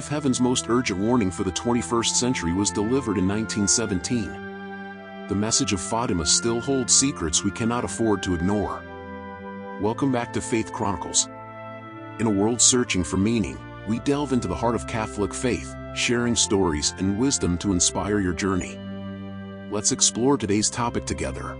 if heaven's most urgent warning for the 21st century was delivered in 1917, the message of Fatima still holds secrets we cannot afford to ignore. Welcome back to Faith Chronicles. In a world searching for meaning, we delve into the heart of Catholic faith, sharing stories and wisdom to inspire your journey. Let's explore today's topic together.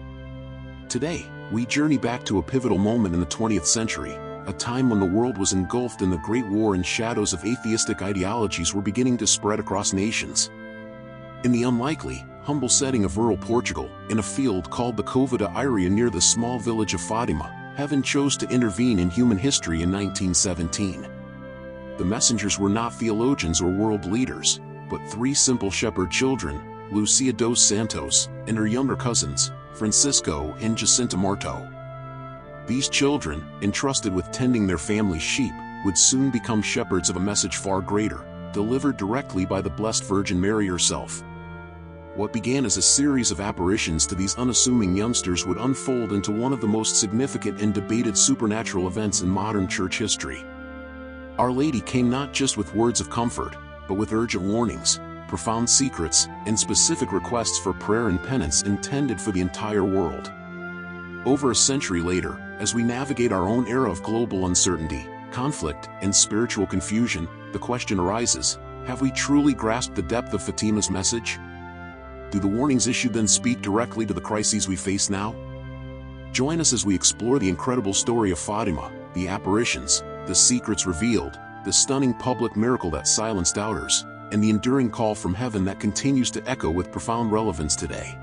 Today, we journey back to a pivotal moment in the 20th century, a time when the world was engulfed in the Great War and shadows of atheistic ideologies were beginning to spread across nations. In the unlikely, humble setting of rural Portugal, in a field called the Cova da Iria near the small village of Fatima, heaven chose to intervene in human history in 1917. The messengers were not theologians or world leaders, but three simple shepherd children, Lucia dos Santos, and her younger cousins, Francisco and Jacinta Marto. These children, entrusted with tending their family's sheep, would soon become shepherds of a message far greater, delivered directly by the Blessed Virgin Mary herself. What began as a series of apparitions to these unassuming youngsters would unfold into one of the most significant and debated supernatural events in modern church history. Our Lady came not just with words of comfort, but with urgent warnings, profound secrets, and specific requests for prayer and penance intended for the entire world. Over a century later, as we navigate our own era of global uncertainty, conflict, and spiritual confusion, the question arises, have we truly grasped the depth of Fatima's message? Do the warnings issued then speak directly to the crises we face now? Join us as we explore the incredible story of Fatima, the apparitions, the secrets revealed, the stunning public miracle that silenced doubters, and the enduring call from heaven that continues to echo with profound relevance today.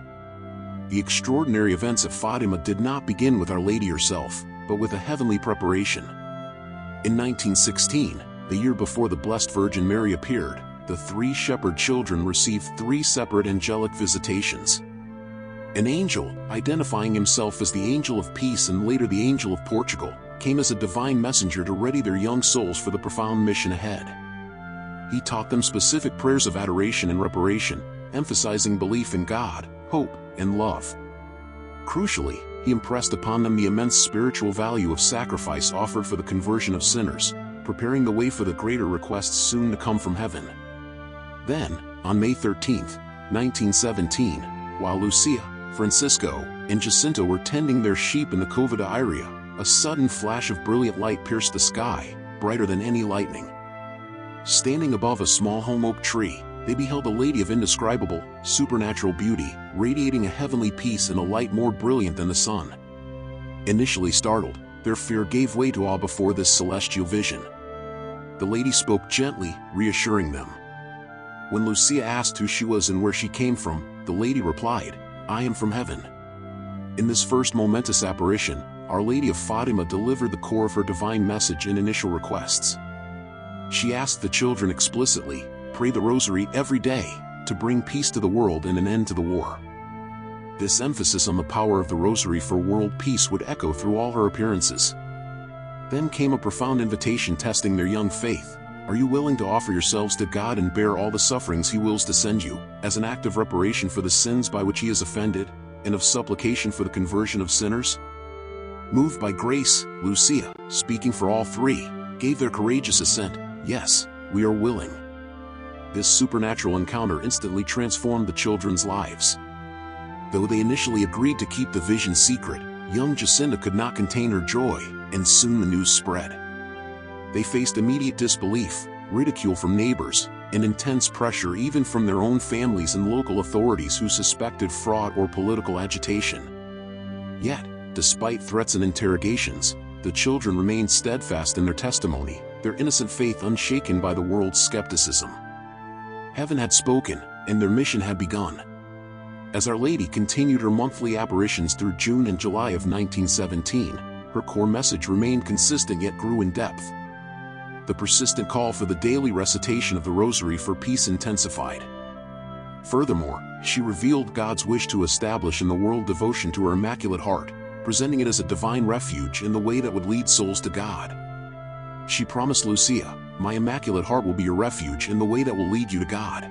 The extraordinary events of Fatima did not begin with Our Lady herself, but with a heavenly preparation. In 1916, the year before the Blessed Virgin Mary appeared, the three shepherd children received three separate angelic visitations. An angel, identifying himself as the Angel of Peace and later the Angel of Portugal, came as a divine messenger to ready their young souls for the profound mission ahead. He taught them specific prayers of adoration and reparation, emphasizing belief in God, hope, and love. Crucially, he impressed upon them the immense spiritual value of sacrifice offered for the conversion of sinners, preparing the way for the greater requests soon to come from heaven. Then, on May 13, 1917, while Lucia, Francisco, and Jacinta were tending their sheep in the Cova da Iria, a sudden flash of brilliant light pierced the sky, brighter than any lightning. Standing above a small holm oak tree, they beheld a lady of indescribable, supernatural beauty, radiating a heavenly peace and a light more brilliant than the sun. Initially startled, their fear gave way to awe before this celestial vision. The lady spoke gently, reassuring them. When Lucia asked who she was and where she came from, the lady replied, "I am from heaven." In this first momentous apparition, Our Lady of Fatima delivered the core of her divine message and initial requests. She asked the children explicitly, "Pray the Rosary every day, to bring peace to the world and an end to the war." This emphasis on the power of the Rosary for world peace would echo through all her appearances. Then came a profound invitation testing their young faith. Are you willing to offer yourselves to God and bear all the sufferings He wills to send you, as an act of reparation for the sins by which He is offended, and of supplication for the conversion of sinners? Moved by grace, Lucia, speaking for all three, gave their courageous assent. Yes, we are willing. This supernatural encounter instantly transformed the children's lives. Though they initially agreed to keep the vision secret, young Jacinta could not contain her joy, and soon the news spread. They faced immediate disbelief, ridicule from neighbors, and intense pressure even from their own families and local authorities who suspected fraud or political agitation. Yet, despite threats and interrogations, the children remained steadfast in their testimony, their innocent faith unshaken by the world's skepticism. Heaven had spoken, and their mission had begun. As Our Lady continued her monthly apparitions through June and July of 1917, her core message remained consistent yet grew in depth. The persistent call for the daily recitation of the Rosary for peace intensified. Furthermore, she revealed God's wish to establish in the world devotion to her Immaculate Heart, presenting it as a divine refuge in the way that would lead souls to God. She promised Lucia, "My Immaculate Heart will be your refuge in the way that will lead you to God."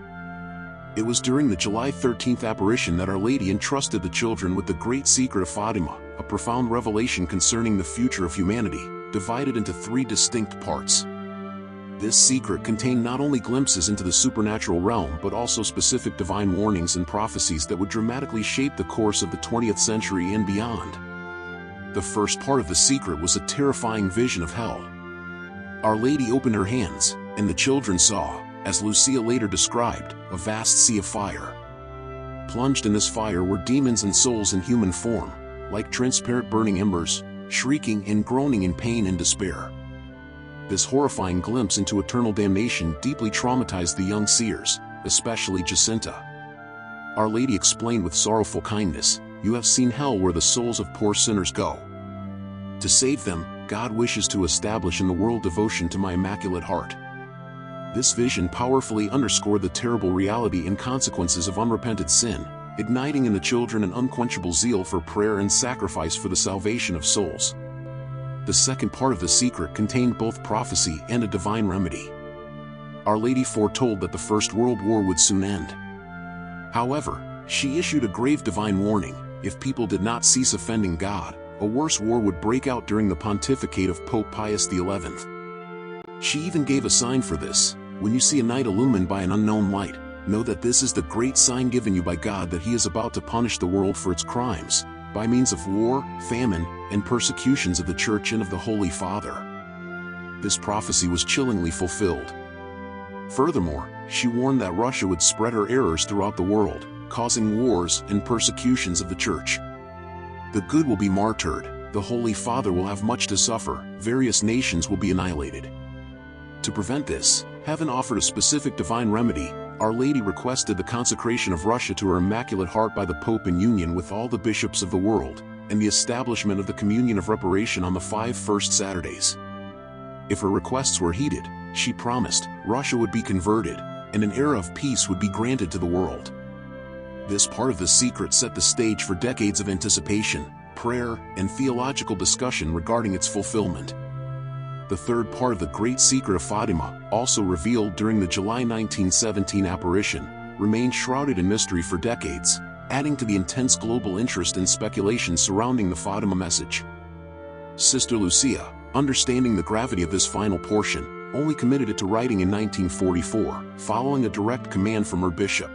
It was during the July 13th apparition that Our Lady entrusted the children with the great secret of Fatima, a profound revelation concerning the future of humanity, divided into three distinct parts. This secret contained not only glimpses into the supernatural realm but also specific divine warnings and prophecies that would dramatically shape the course of the 20th century and beyond. The first part of the secret was a terrifying vision of hell. Our Lady opened her hands, and the children saw, as Lucia later described, a vast sea of fire. Plunged in this fire were demons and souls in human form, like transparent burning embers, shrieking and groaning in pain and despair. This horrifying glimpse into eternal damnation deeply traumatized the young seers, especially Jacinta. Our Lady explained with sorrowful kindness, "You have seen hell where the souls of poor sinners go. To save them, God wishes to establish in the world devotion to my Immaculate Heart." This vision powerfully underscored the terrible reality and consequences of unrepented sin, igniting in the children an unquenchable zeal for prayer and sacrifice for the salvation of souls. The second part of the secret contained both prophecy and a divine remedy. Our Lady foretold that the First World War would soon end. However, she issued a grave divine warning: if people did not cease offending God, a worse war would break out during the pontificate of Pope Pius XI. She even gave a sign for this: when you see a night illumined by an unknown light, know that this is the great sign given you by God that He is about to punish the world for its crimes, by means of war, famine, and persecutions of the Church and of the Holy Father. This prophecy was chillingly fulfilled. Furthermore, she warned that Russia would spread her errors throughout the world, causing wars and persecutions of the Church. The good will be martyred, the Holy Father will have much to suffer, various nations will be annihilated. To prevent this, Heaven offered a specific divine remedy. Our Lady requested the consecration of Russia to her Immaculate Heart by the Pope in union with all the bishops of the world, and the establishment of the Communion of Reparation on the 5 first Saturdays. If her requests were heeded, she promised, Russia would be converted, and an era of peace would be granted to the world. This part of the secret set the stage for decades of anticipation, prayer, and theological discussion regarding its fulfillment. The third part of the Great Secret of Fatima, also revealed during the July 1917 apparition, remained shrouded in mystery for decades, adding to the intense global interest and speculation surrounding the Fatima message. Sister Lucia, understanding the gravity of this final portion, only committed it to writing in 1944, following a direct command from her bishop.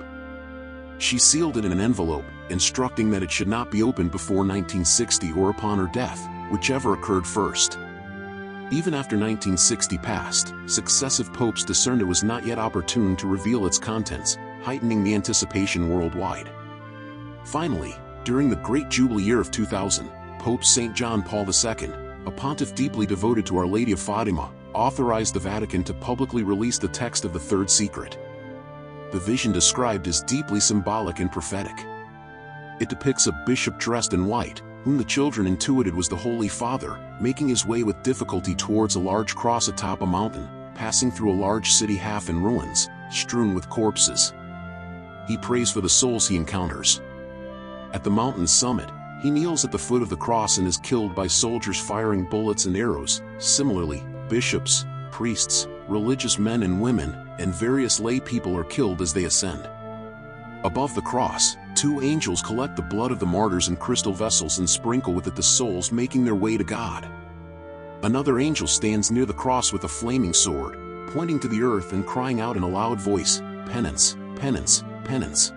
She sealed it in an envelope, instructing that it should not be opened before 1960 or upon her death, whichever occurred first. Even after 1960 passed, successive popes discerned it was not yet opportune to reveal its contents, heightening the anticipation worldwide. Finally, during the Great Jubilee year of 2000, Pope St. John Paul II, a pontiff deeply devoted to Our Lady of Fatima, authorized the Vatican to publicly release the text of the third secret. The vision described is deeply symbolic and prophetic. It depicts a bishop dressed in white, whom the children intuited was the Holy Father, making his way with difficulty towards a large cross atop a mountain, passing through a large city half in ruins, strewn with corpses. He prays for the souls he encounters. At the mountain's summit, he kneels at the foot of the cross and is killed by soldiers firing bullets and arrows. Similarly, bishops, priests, religious men and women, and various lay people are killed as they ascend. Above the cross, 2 angels collect the blood of the martyrs in crystal vessels and sprinkle with it the souls making their way to God. Another angel stands near the cross with a flaming sword, pointing to the earth and crying out in a loud voice, "Penance, penance, penance."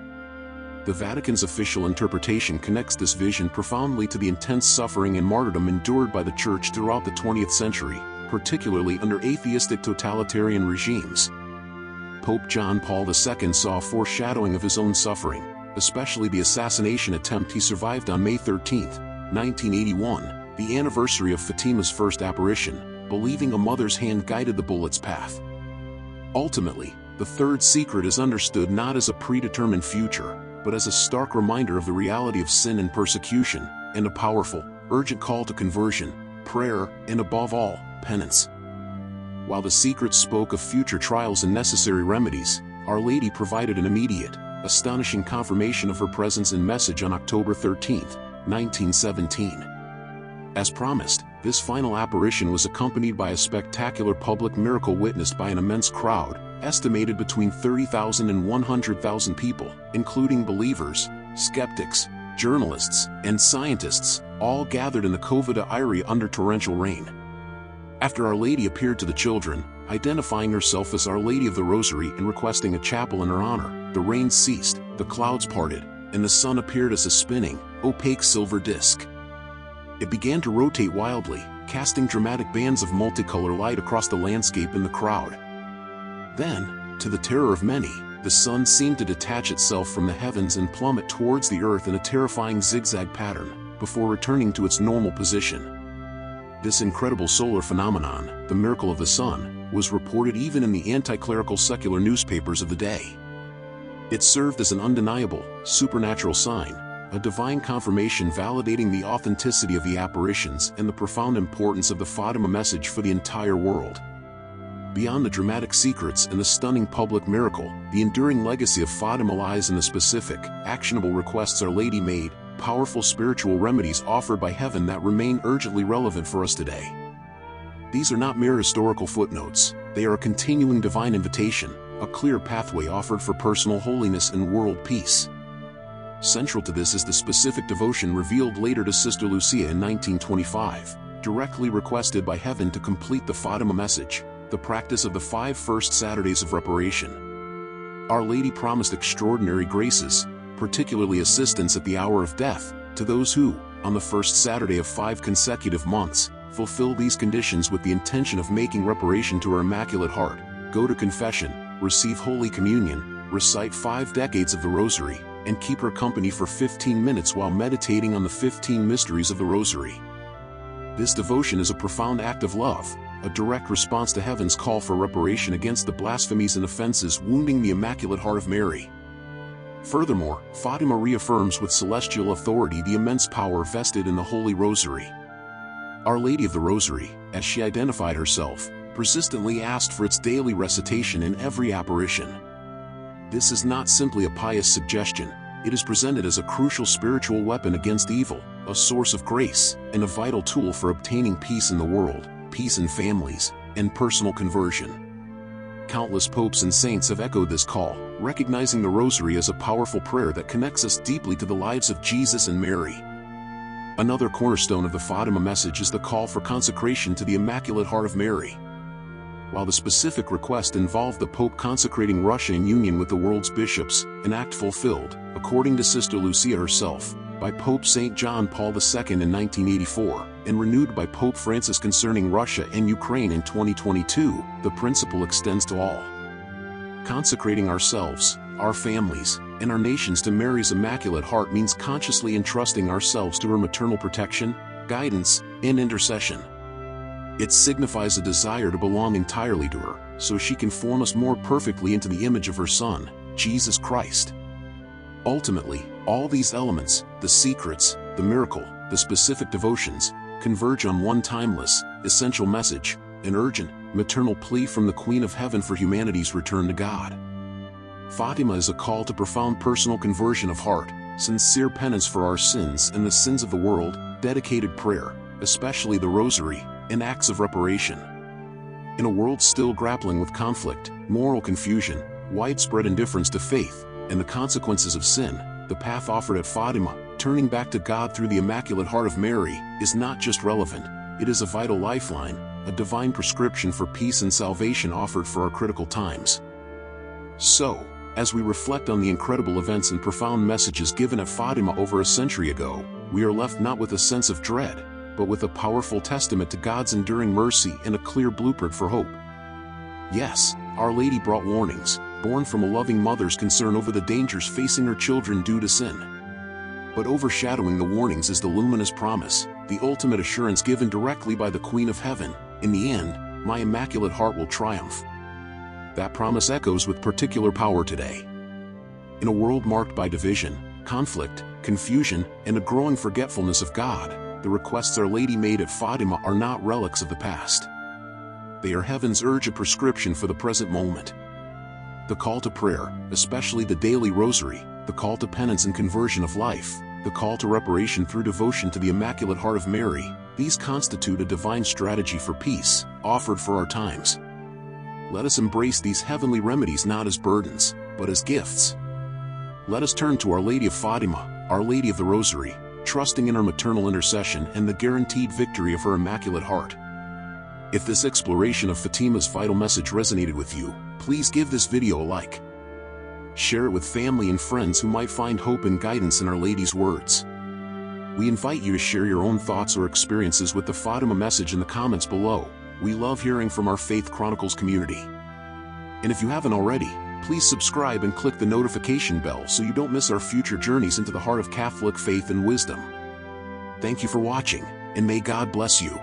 The Vatican's official interpretation connects this vision profoundly to the intense suffering and martyrdom endured by the Church throughout the 20th century, particularly under atheistic totalitarian regimes. Pope John Paul II saw a foreshadowing of his own suffering, especially the assassination attempt he survived on May 13, 1981, the anniversary of Fatima's first apparition, believing a mother's hand guided the bullet's path. Ultimately, the third secret is understood not as a predetermined future, but as a stark reminder of the reality of sin and persecution, and a powerful, urgent call to conversion, prayer, and above all, penance. While the secret spoke of future trials and necessary remedies, Our Lady provided an immediate, astonishing confirmation of her presence and message on October 13, 1917. As promised, this final apparition was accompanied by a spectacular public miracle witnessed by an immense crowd, estimated between 30,000 and 100,000 people, including believers, skeptics, journalists, and scientists, all gathered in the Cova de Iria under torrential rain. After Our Lady appeared to the children, identifying herself as Our Lady of the Rosary and requesting a chapel in her honor. The rain ceased, the clouds parted, and the sun appeared as a spinning, opaque silver disc. It began to rotate wildly, casting dramatic bands of multicolor light across the landscape and the crowd. Then, to the terror of many, the sun seemed to detach itself from the heavens and plummet towards the earth in a terrifying zigzag pattern, before returning to its normal position. This incredible solar phenomenon, the miracle of the sun, was reported even in the anti-clerical secular newspapers of the day. It served as an undeniable, supernatural sign, a divine confirmation validating the authenticity of the apparitions and the profound importance of the Fatima message for the entire world. Beyond the dramatic secrets and the stunning public miracle, the enduring legacy of Fatima lies in the specific, actionable requests Our Lady made, powerful spiritual remedies offered by heaven that remain urgently relevant for us today. These are not mere historical footnotes, they are a continuing divine invitation, a clear pathway offered for personal holiness and world peace. Central to this is the specific devotion revealed later to Sister Lucia in 1925, directly requested by heaven to complete the Fatima message, the practice of the 5 first Saturdays of reparation. Our Lady promised extraordinary graces, particularly assistance at the hour of death, to those who, on the first Saturday of 5 consecutive months, fulfill these conditions with the intention of making reparation to her Immaculate Heart, go to confession, receive Holy Communion, recite 5 decades of the Rosary, and keep her company for 15 minutes while meditating on the 15 mysteries of the Rosary. This devotion is a profound act of love, a direct response to heaven's call for reparation against the blasphemies and offenses wounding the Immaculate Heart of Mary. Furthermore, Fatima reaffirms with celestial authority the immense power vested in the Holy Rosary. Our Lady of the Rosary, as she identified herself, persistently asked for its daily recitation in every apparition. This is not simply a pious suggestion, it is presented as a crucial spiritual weapon against evil, a source of grace, and a vital tool for obtaining peace in the world, peace in families, and personal conversion. Countless popes and saints have echoed this call, recognizing the Rosary as a powerful prayer that connects us deeply to the lives of Jesus and Mary. Another cornerstone of the Fatima message is the call for consecration to the Immaculate Heart of Mary. While the specific request involved the Pope consecrating Russia in union with the world's bishops, an act fulfilled, according to Sister Lucia herself, by Pope St. John Paul II in 1984, and renewed by Pope Francis concerning Russia and Ukraine in 2022, the principle extends to all. Consecrating ourselves, our families, and our nations to Mary's Immaculate Heart means consciously entrusting ourselves to her maternal protection, guidance, and intercession. It signifies a desire to belong entirely to her, so she can form us more perfectly into the image of her Son, Jesus Christ. Ultimately, all these elements, the secrets, the miracle, the specific devotions, converge on one timeless, essential message, an urgent, maternal plea from the Queen of Heaven for humanity's return to God. Fatima is a call to profound personal conversion of heart, sincere penance for our sins and the sins of the world, dedicated prayer, especially the Rosary, and acts of reparation. In a world still grappling with conflict, moral confusion, widespread indifference to faith, and the consequences of sin, the path offered at Fatima, turning back to God through the Immaculate Heart of Mary, is not just relevant, it is a vital lifeline, a divine prescription for peace and salvation offered for our critical times. So, as we reflect on the incredible events and profound messages given at Fatima over a century ago, we are left not with a sense of dread, but with a powerful testament to God's enduring mercy and a clear blueprint for hope. Yes, Our Lady brought warnings, born from a loving mother's concern over the dangers facing her children due to sin. But overshadowing the warnings is the luminous promise, the ultimate assurance given directly by the Queen of Heaven: in the end, my Immaculate Heart will triumph. That promise echoes with particular power today. In a world marked by division, conflict, confusion, and a growing forgetfulness of God, the requests Our Lady made at Fatima are not relics of the past. They are heaven's urgent prescription for the present moment. The call to prayer, especially the daily Rosary, the call to penance and conversion of life, the call to reparation through devotion to the Immaculate Heart of Mary, these constitute a divine strategy for peace, offered for our times. Let us embrace these heavenly remedies not as burdens, but as gifts. Let us turn to Our Lady of Fatima, Our Lady of the Rosary, trusting in her maternal intercession and the guaranteed victory of her Immaculate Heart. If this exploration of Fatima's vital message resonated with you, please give this video a like. Share it with family and friends who might find hope and guidance in Our Lady's words. We invite you to share your own thoughts or experiences with the Fatima message in the comments below. We love hearing from our Faith Chronicles community. And if you haven't already, please subscribe and click the notification bell so you don't miss our future journeys into the heart of Catholic faith and wisdom. Thank you for watching, and may God bless you.